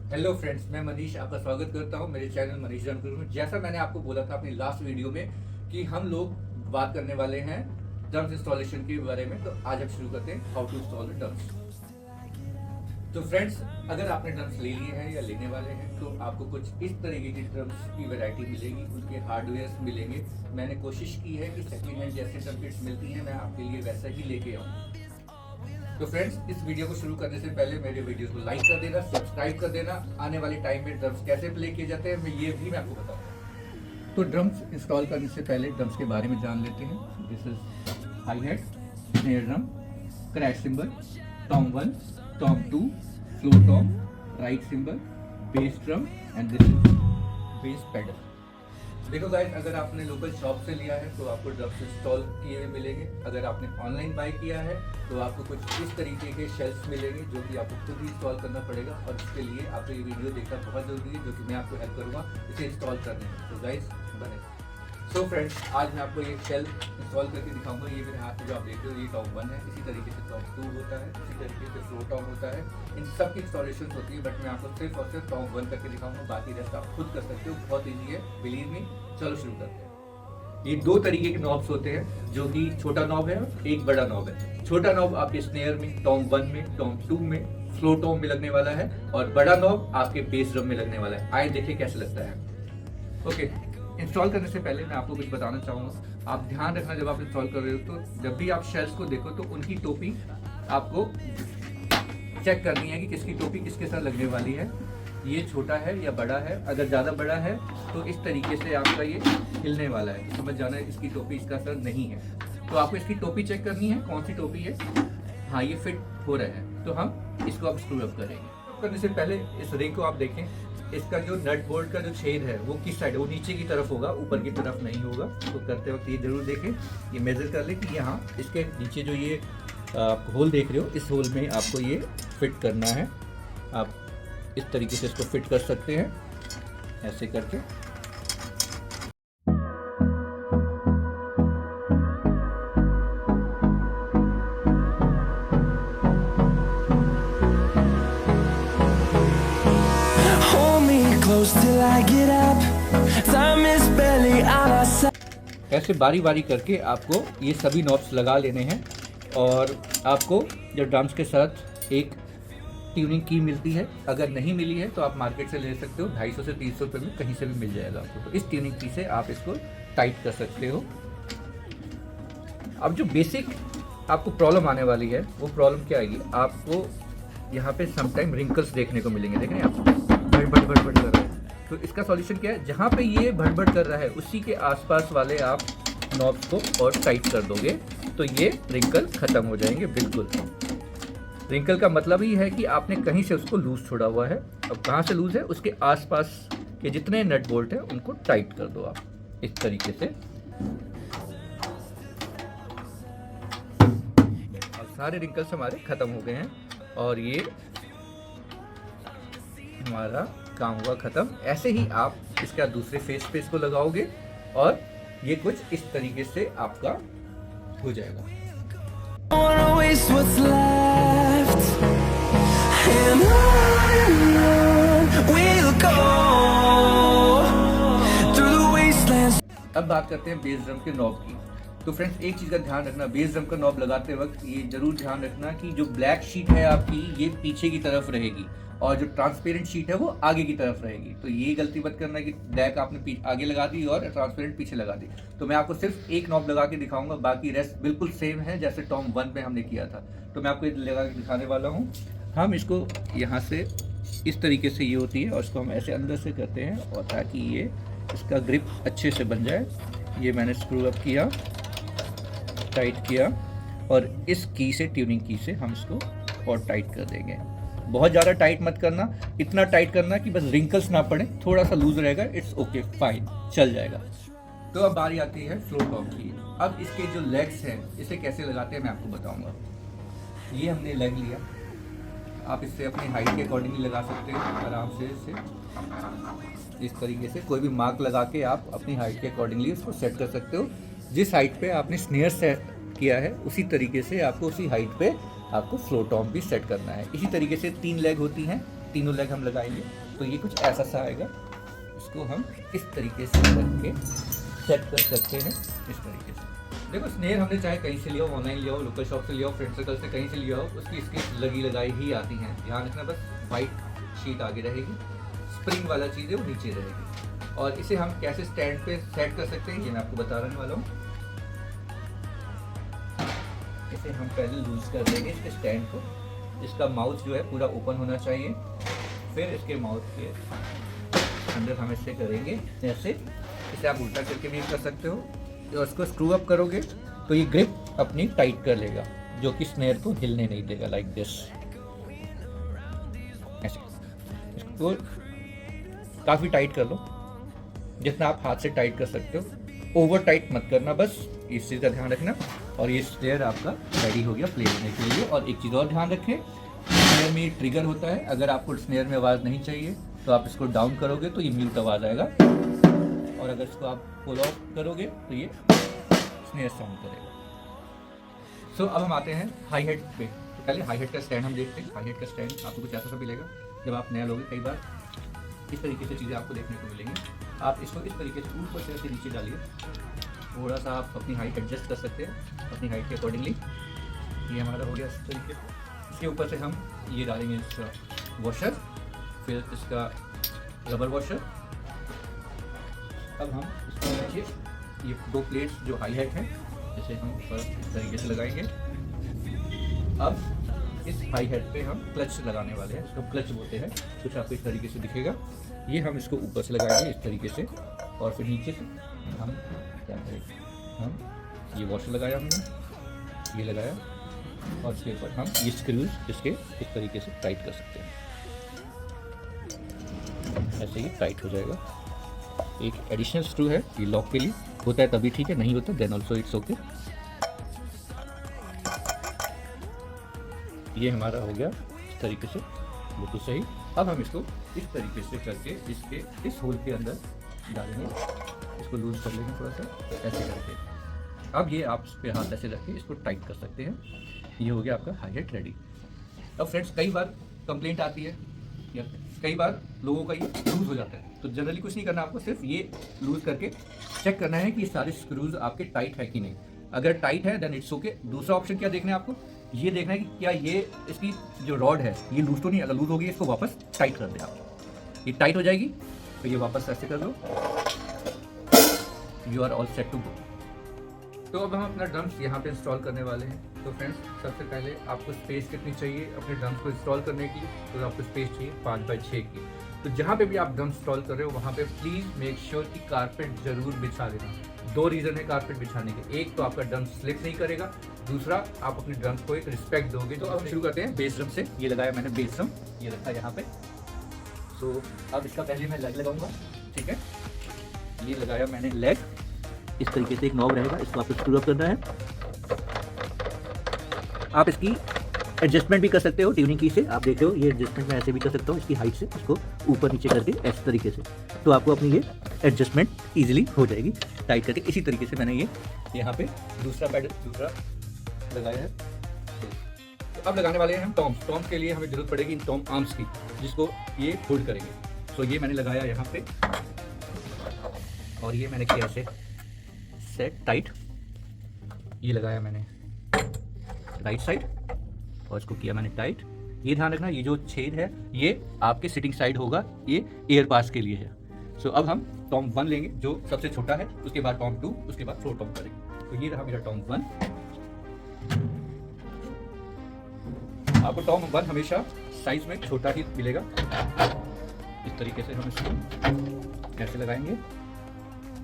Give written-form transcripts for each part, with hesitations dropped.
Hello friends, मैं मनीष आपका स्वागत करता हूं मेरे चैनल मनीष जानपुर में। जैसा मैंने आपको बोला था अपनी लास्ट वीडियो में कि हम लोग बात करने वाले हैं ड्रम्स इंस्टॉलेशन के बारे में, तो आज हम शुरू करते हैं हाउ टू इंस्टॉल ड्रम्स। तो फ्रेंड्स, अगर आपने ड्रम्स ले लिए हैं या लेने वाले हैं तो आपको कुछ इस तरीके की ड्रम्स की वैरायटी मिलेगी, उनके हार्डवेयर मिलेंगे। मैंने कोशिश की है कि सेकेंड हैंड जैसे ड्रम किट्स मिलती हैं मैं आपके लिए वैसा ही लेके आऊँ। तो फ्रेंड्स, इस वीडियो को शुरू करने से पहले मेरे वीडियोस को लाइक कर देना, सब्सक्राइब कर देना। आने वाले टाइम में ड्रम्स कैसे प्ले किए जाते हैं ये भी मैं आपको बताऊंगा। तो ड्रम्स इंस्टॉल करने से पहले ड्रम्स के बारे में जान लेते हैं। This is high head, snare drum, crash symbol, Tom 1, Tom 2, floor Tom, right symbol, base drum and this is base pedal. देखो गाइस, अगर आपने लोकल शॉप से लिया है तो आपको ड्रम्स इंस्टॉल किए हुए मिलेंगे। अगर आपने ऑनलाइन बाय किया है तो आपको कुछ इस तरीके के शेल्फ्स मिलेंगे जो कि आपको खुद ही इंस्टॉल करना पड़ेगा, और इसके लिए आपको ये वीडियो देखना बहुत ज़रूरी है, जो कि मैं आपको हेल्प करूँगा इसे इंस्टॉल करने में। तो गाइस बने। सो फ्रेंड्स, आज मैं आपको ये शेल्फ इंस्टॉल करके दिखाऊंगा। ये मेरे हाथ में जो आप देखते हो ये टॉम 1 है, इसी तरीके से टॉम 2 होता है, इसी तरीके से फ्लोर टॉम होता है। इन सब की इंस्टॉलेशन होती है, बट मैं आपको सिर्फ और सिर्फ टॉम 1 करके दिखाऊंगा। बाकी रेस्ट आप खुद कर सकते हो, बहुत ईजी है, बिलीव मी। चलो शुरू करते हैं। ये दो तरीके के नॉब्स होते हैं, जो कि छोटा नॉब है और एक बड़ा नॉब है। छोटा नॉब आपके स्नेयर में, टॉम 1 में, टॉम 2 में, फ्लोर टॉम में लगने वाला है, और बड़ा नॉब आपके बेस ड्रम में लगने वाला है। आइए देखिए कैसे लगता है। ओके, इंस्टॉल करने से पहले मैं आपको कुछ बताना चाहूँगा। आप ध्यान रखना, जब आप इंस्टॉल कर रहे हो तो जब भी आप शेल्स को देखो तो उनकी टोपी आपको चेक करनी है कि किसकी टोपी किसके साथ लगने वाली है। ये छोटा है या बड़ा है। अगर ज़्यादा बड़ा है तो इस तरीके से आपका ये हिलने वाला है, तो समझ जाना है इसकी टोपी इसका असर नहीं है। तो आपको इसकी टोपी चेक करनी है, कौन सी टोपी है। हाँ, ये फिट हो रहा है तो हम इसको अब स्क्रू अप करेंगे। करने से पहले इस रिंग को आप देखें, इसका जो नट बोल्ट का जो छेद है वो किस साइड है, वो नीचे की तरफ होगा, ऊपर की तरफ नहीं होगा। तो करते वक्त ये जरूर देखें, ये मेजर कर ले कि यहाँ इसके नीचे जो ये आप होल देख रहे हो, इस होल में आपको ये फिट करना है। आप इस तरीके से इसको फिट कर सकते हैं, ऐसे करके। ऐसे बारी बारी करके आपको ये सभी नॉब्स लगा लेने हैं। और आपको जब ड्रम्स के साथ एक ट्यूनिंग की मिलती है, अगर नहीं मिली है तो आप मार्केट से ले सकते हो, 250 से 300 रुपये में कहीं से भी मिल जाएगा आपको। तो इस ट्यूनिंग की से आप इसको टाइट कर सकते हो। अब जो बेसिक आपको प्रॉब्लम आने वाली है वो प्रॉब्लम क्या आएगी, आपको यहाँ पे समटाइम रिंकल्स देखने को मिलेंगे। देख रहे हैं आप, भड़ भड़ कर रहा है। तो इसका सॉल्यूशन क्या है, जहाँ पे ये भड़ कर रहा है उसी के आसपास वाले आप नॉब्स को और टाइट कर दोगे तो ये रिंकल खत्म हो जाएंगे बिल्कुल। रिंकल का मतलब ही है कि आपने कहीं से उसको लूज छोड़ा हुआ है। अब कहाँ से लूज है, उसके आसपास के जितने नट बोल्ट हैं उनको टाइट कर दो आप इस तरीके से। अब सारे रिंकल्स हमारे खत्म हो गए हैं और ये हमारा काम हुआ खत्म। ऐसे ही आप इसका दूसरे फेस पे इसको लगाओगे और ये कुछ इस तरीके से आपका हो जाएगा। अब बात करते हैं बेस ड्रम के नॉब की। तो फ्रेंड्स, एक चीज़ का ध्यान रखना, बेस ड्रम का नॉब लगाते वक्त ये जरूर ध्यान रखना कि जो ब्लैक शीट है आपकी ये पीछे की तरफ रहेगी और जो ट्रांसपेरेंट शीट है वो आगे की तरफ रहेगी। तो ये गलती मत करना कि ब्लैक आपने आगे लगा दी और ट्रांसपेरेंट पीछे लगा दी। तो मैं आपको सिर्फ एक नॉब लगा के दिखाऊंगा, बाकी रेस्ट बिल्कुल सेम है जैसे टॉम 1 में हमने किया था। तो मैं आपको ये लगा के दिखाने वाला हूँ। हम इसको यहाँ से इस तरीके से ये होती है और इसको हम ऐसे अंदर से करते हैं, और ताकि ये इसका ग्रिप अच्छे से बन जाए। ये मैंने स्क्रू अप किया, टाइट किया, और इस की से, ट्यूनिंग की से हम इसको और टाइट कर देंगे। बहुत ज़्यादा टाइट मत करना, इतना टाइट करना कि बस रिंकल्स ना पड़े, थोड़ा सा लूज रहेगा, इट्स ओके, फाइन, चल जाएगा। तो अब बारी आती है फ्लोर टॉप की। अब इसके जो लेग्स हैं इसे कैसे लगाते हैं मैं आपको बताऊंगा। ये हमने लेग लिया, आप इससे अपनी हाइट के अकॉर्डिंगली लगा सकते हो आराम से। इसे इस तरीके से कोई भी मार्क लगा के आप अपनी हाइट के अकॉर्डिंगली उसको सेट कर सकते हो। जिस हाइट पे आपने स्नेयर सेट किया है उसी तरीके से आपको उसी हाइट पे आपको फ्लोर टॉप भी सेट करना है। इसी तरीके से 3 लेग होती हैं, तीनों लेग हम लगाएंगे तो ये कुछ ऐसा सा आएगा। इसको हम इस तरीके से करके सेट कर सकते हैं। इस तरीके से देखो, स्नेयर हमने चाहे कहीं से लिया हो, ऑनलाइन लिया हो, लोकल शॉप से लिया हो, फ्रेंड सर्कल से कहीं से लिया हो, उसकी इसकी लगी लगाई ही आती हैं। ध्यान रखना बस, वाइट शीट आगे रहेगी, स्प्रिंग वाला चीज़ है वो नीचे रहेगी। और इसे हम कैसे स्टैंड पे सेट कर सकते हैं ये मैं आपको बता रहने वाला हूँ। इसे हम पहले लूज कर देंगे इसके स्टैंड को। इसका माउथ जो है पूरा ओपन होना चाहिए। फिर इसके माउथ के अंदर हम इसे करेंगे ऐसे। इसे आप उल्टा करके भी कर सकते हो। तो इसको स्क्रू अप करोगे तो ये ग्रिप अपनी टाइट कर लेगा, जो कि स्नेयर को हिलने नहीं देगा। लाइक दिस, ऐसे। इसको काफ़ी टाइट कर लो, जितना आप हाथ से टाइट कर सकते हो। ओवर टाइट मत करना, बस इस चीज़ का ध्यान रखना। और ये स्नेयर आपका रेडी हो गया प्ले करने के लिए। और एक चीज़ और ध्यान रखें, स्नेयर में ट्रिगर होता है। अगर आपको स्नेयर में आवाज़ नहीं चाहिए तो आप इसको डाउन करोगे तो ये म्यूट आवाज़ आएगा, और अगर इसको आप पुल ऑफ करोगे तो ये स्नेयर साउंड करेगा। सो अब हम आते हैं हाई हेड पे। तो पहले हाई हेड का स्टैंड हम देखते हैं। हाई हेड का स्टैंड आपको कुछ ऐसा सा मिलेगा। जब आप नया लोगे कई बार इस तरीके से चीज़ें आपको देखने को मिलेंगी। आप इसको इस तरीके से ऊपर से ऐसे नीचे डालिए। थोड़ा सा आप अपनी हाइट एडजस्ट कर सकते हैं अपनी हाइट के अकॉर्डिंगली। ये हमारा हो गया इस तरीके। इसके ऊपर से हम ये डालेंगे इसका वॉशर, फिर इसका रबर वॉशर। अब हम इसको नीचे ये दो प्लेट्स जो हाई हेड हैं इसे हम ऊपर इस तरीके से लगाएंगे। अब इस हाई हेड पे हम क्लच लगाने वाले हैं। इसको क्लच बोलते हैं, कुछ आपको इस तरीके से दिखेगा। ये हम इसको ऊपर से लगाएंगे इस तरीके से, और फिर नीचे से हम क्या करेंगे, हम ये वॉशर लगाया हमने, ये लगाया, और इसके ऊपर हम ये स्क्रूज इसके इस तरीके से टाइट कर सकते हैं। ऐसे ही टाइट हो जाएगा। एक एडिशनल स्क्रू है ये लॉक के लिए, होता है तभी ठीक है, नहीं होता देन ऑल्सो इट्स ओके। ये हमारा हो गया इस तरीके से बिल्कुल सही। अब हम इसको इस तरीके से करके इसके इस होल के अंदर डालेंगे। इसको लूज कर लेंगे थोड़ा सा ऐसे करके। अब ये आप इस पे हाथ ऐसे रख के इसको टाइट कर सकते हैं। ये हो गया आपका हाई हेड रेडी। अब फ्रेंड्स कई बार कंप्लेंट आती है या कई बार लोगों का ये लूज़ हो जाता है, तो जनरली कुछ नहीं करना, आपको सिर्फ ये लूज़ करके चेक करना है कि सारे स्क्रूज आपके टाइट है कि नहीं। अगर टाइट है देन इट्स ओके। दूसरा ऑप्शन क्या देखना है आपको, ये देखना है कि क्या ये इसकी जो रॉड है ये लूज़ तो नहीं। अगर लूज़ होगी इसको वापस टाइट कर दें आप। ये टाइट हो जाएगी तो ये वापस ऐसे कर लो। You are all set to go. तो अब हम अपना ड्रम्स यहाँ पे इंस्टॉल करने वाले हैं। तो फ्रेंड्स सबसे पहले आपको स्पेस कितनी चाहिए अपने ड्रम्स को इंस्टॉल करने की, तो आपको स्पेस चाहिए 5x6 की। तो जहाँ पे भी आप ड्रम इंस्टॉल कर रहे हो वहाँ पे प्लीज़ मेक श्योर कि कारपेट जरूर बिछा देना। दो रीज़न है कारपेट बिछाने के, एक तो आपका ड्रम स्लिप नहीं करेगा, दूसरा आप अपने ड्रम्स को एक रिस्पेक्ट दोगे। तो अब शुरू करते हैं बेस ड्रम से। ये लगाया मैंने बेस ड्रम, ये रखा यहाँ पे। सो अब इसका पहले मैं लेग लगाऊंगा, ठीक है। ये लगाया मैंने लेग, इस तरीके से एक नॉब रहेगा, इसको आपको स्क्रू अप करना है। आप इसकी एडजस्टमेंट भी कर सकते हो ट्यूनिंग की से, आप देख रहे हो ये एडजस्टमेंट मैं ऐसे भी कर सकता हूँ इसकी हाइट से, इसको ऊपर नीचे करके इस तरीके से। तो आपको अपनी ये एडजस्टमेंट इजीली हो जाएगी टाइट करके। इसी तरीके से मैंने ये यहाँ पे दूसरा पैड दूसरा लगाया है। तो अब लगाने वाले हैं हम टॉम्स। टॉम्स के लिए हमें जरूरत पड़ेगी इन टॉम आर्म्स की, जिसको ये होल्ड करेंगे। तो ये मैंने लगाया यहाँ पे, और ये मैंने किया ऐसे सेट टाइट। ये लगाया मैंने राइट साइड और इसको किया मैंने टाइट। ये ध्यान रखना ये जो छेद है ये आपके सिटिंग साइड होगा, ये एयर पास के लिए है। सो अब हम टॉम 1 लेंगे जो सबसे छोटा है, उसके बाद टॉम 2, उसके बाद 4 टॉम करेंगे। तो ये रहा मेरा टॉम 1। आपको टॉम 1 हमेशा साइज में छोटा ही मिलेगा। इस तरीके से हम इसको ऐसे लगाएंगे।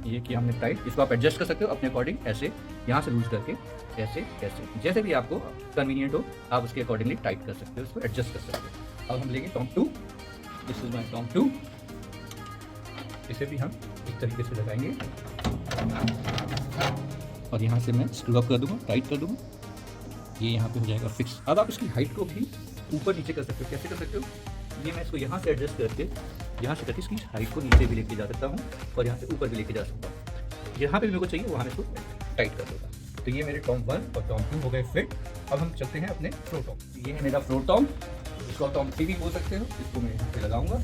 ये किया हमने टाइट, इसको आप एडजस्ट कर सकते हो अपने अकॉर्डिंग, ऐसे यहाँ से लूज करके ऐसे ऐसे जैसे भी आपको कन्वीनियंट हो आप उसके अकॉर्डिंगली टाइट कर सकते हो, इसको एडजस्ट कर सकते हो। अब हम लेंगे Tom 2, this is my Tom 2। इसे भी हम इस तरीके से लगाएंगे और यहाँ से मैं स्क्रू अप कर दूंगा, टाइट कर दूंगा। ये यहाँ पे हो जाएगा फिक्स। अब आप इसकी हाइट को भी ऊपर नीचे कर सकते हो। कैसे कर सकते हो, ये मैं इसको यहाँ से एडजस्ट करके यहाँ से करके इसकी हाइट को नीचे भी लेके जा सकता हूँ और यहाँ से ऊपर भी लेके जा सकता हूँ। यहाँ पे भी मेरे को चाहिए वहाँ मैं इसको टाइट कर दूँगा। तो ये मेरे टॉम 1 और टॉम 2 हो गए फिट। अब हम चलते हैं अपने फ्लो टॉम। ये है मेरा फ्लो टॉम इसको टॉम 3 भी बोल सकते हो। इसको मैं यहाँ पे लगाऊंगा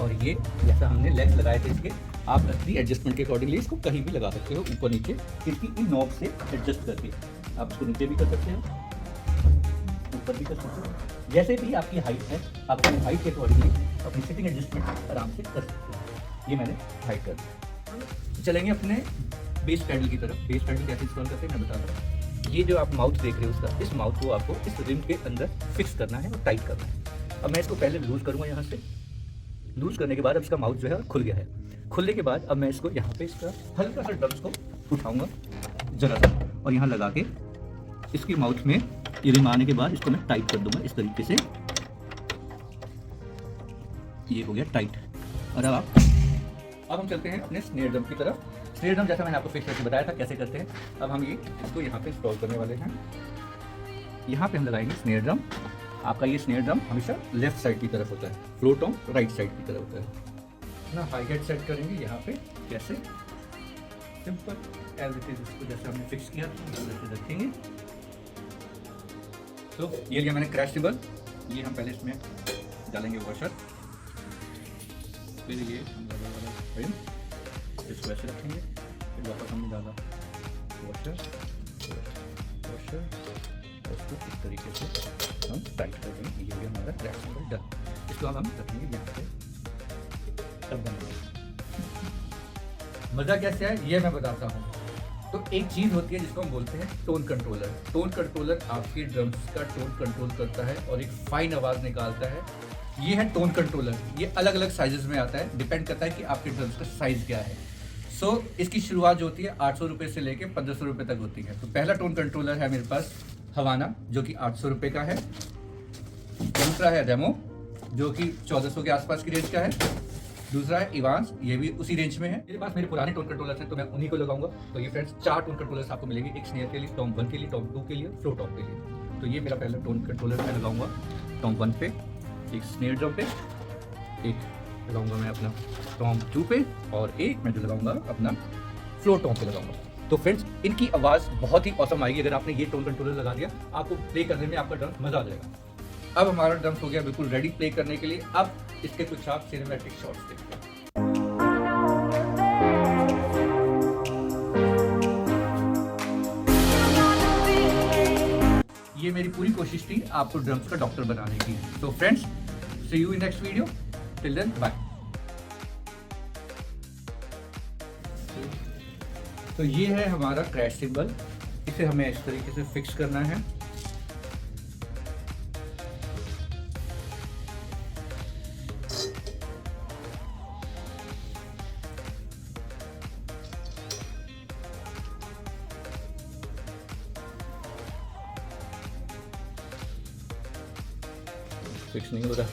और ये जैसा हमने लेग्स लगाए थे इसके, आप अपनी एडजस्टमेंट के अकॉर्डिंगली इसको कहीं भी लगा सकते हो, ऊपर नीचे इसकी इन नॉब से एडजस्ट करके। आप इसको नीचे भी कर सकते हो, ऊपर भी कर सकते हो, जैसे भी आपकी हाइट है आप अपनी हाइट के अकॉर्डिंगली अपनी सिटिंग एडजस्टमेंट आराम से कर सकते हो। ये मैंने हाइट कर दिया। चलेंगे अपने बेस पैडल की तरफ। बेस पैडल कैसे इंस्टॉल करते हैं मैं बताता हूँ। ये जो आप माउथ देख रहे हो उसका, इस माउथ को आपको इस रिम के अंदर फिक्स करना है और टाइट करना है। अब मैं इसको पहले लूज करूँगा यहाँ से। लूज करने के बाद अब इसका माउथ जो है खुल गया है। खुलने के बाद अब मैं इसको यहाँ पे इसका हल्का सा ड्रम्स को उठाऊंगा जरा सा और यहाँ लगा के इसके माउथ में ये रिम आने के बाद इसको मैं टाइट कर दूंगा इस तरीके से। ये हो गया टाइट। और अब हम चलते हैं अपने स्नेयर ड्रम की तरफ। स्नेयर ड्रम जैसा मैंने आपको फिक्स करके बताया था कैसे करते हैं। अब हम ये इसको यहाँ पे इंस्टॉल करने वाले हैं। यहाँ पे हम लगाएंगे स्नेयर ड्रम। आपका ये स्नेयर ड्रम हमेशा लेफ्ट साइड की तरफ होता है, फ्लोर टॉम राइट साइड की तरफ होता है ना। हाई हेड सेट करेंगे यहाँ पे कैसे, सिंपल एज इट इज। इसको जैसे हमने फिक्स किया वैसे रखेंगे। तो ये लिया मैंने क्रैश टेबल। ये हम पहले इसमें डालेंगे वॉशर, फिर ये हम डाला वाला फ्रेम, इसको ऐसे रखेंगे। फिर वापस हमने डाला वॉशर, उसको इस तरीके से हम टाइट कर देंगे। ये हो गया हमारा क्रैश टेबल डन। इसको हम रखेंगे यहाँ पे। मज़ा कैसे है ये मैं बताता हूँ। तो एक चीज़ होती है जिसको हम बोलते हैं टोन कंट्रोलर। टोन कंट्रोलर आपके ड्रम्स का टोन कंट्रोल करता है और एक फाइन आवाज़ निकालता है। ये है टोन कंट्रोलर। ये अलग अलग साइजेस में आता है, डिपेंड करता है कि आपके ड्रम्स का साइज़ क्या है। सो इसकी शुरुआत जो होती है 800 रुपये से लेके 1500 रुपये तक होती है। तो पहला टोन कंट्रोलर है मेरे पास हवाना, जो कि 800 रुपये का है। दूसरा है रेमो, जो कि 1400 के आसपास की रेंज का है। दूसरा है इवांस, ये भी उसी रेंज में है। मेरे पास मेरे पुराने टोन कंट्रोलर्स हैं तो मैं उन्हीं को लगाऊंगा। तो ये फ्रेंड्स 4 टोन कंट्रोलर्स आपको मिलेंगे, एक स्नेयर के लिए, टॉम 1 के लिए, टॉम 2 के लिए, फ्लोर टॉम के लिए। तो ये मेरा पहला टोन कंट्रोलर मैं लगाऊंगा टॉम 1 पे, एक स्नेयर ड्रम पे, एक लगाऊंगा मैं अपना टॉम 2 पे और एक मैं जो लगाऊंगा अपना फ्लोर टॉम पे लगाऊंगा। तो फ्रेंड्स इनकी आवाज़ बहुत ही औसम आएगी अगर आपने ये टोन कंट्रोलर लगा दिया। आपको प्ले करने में आपका ड्रम मजा आ जाएगा। अब हमारा ड्रम्स हो गया बिल्कुल रेडी प्ले करने के लिए। अब इसके कुछ आप सिनेमैटिक शॉट्स देखते हैं। ये मेरी पूरी कोशिश थी आपको ड्रम्स का डॉक्टर बनाने की। तो friends see you in next video, till then bye. तो ये है हमारा क्रैश सिंबल, इसे हमें इस तरीके से फिक्स करना है। फिक्स नहीं हो रहा।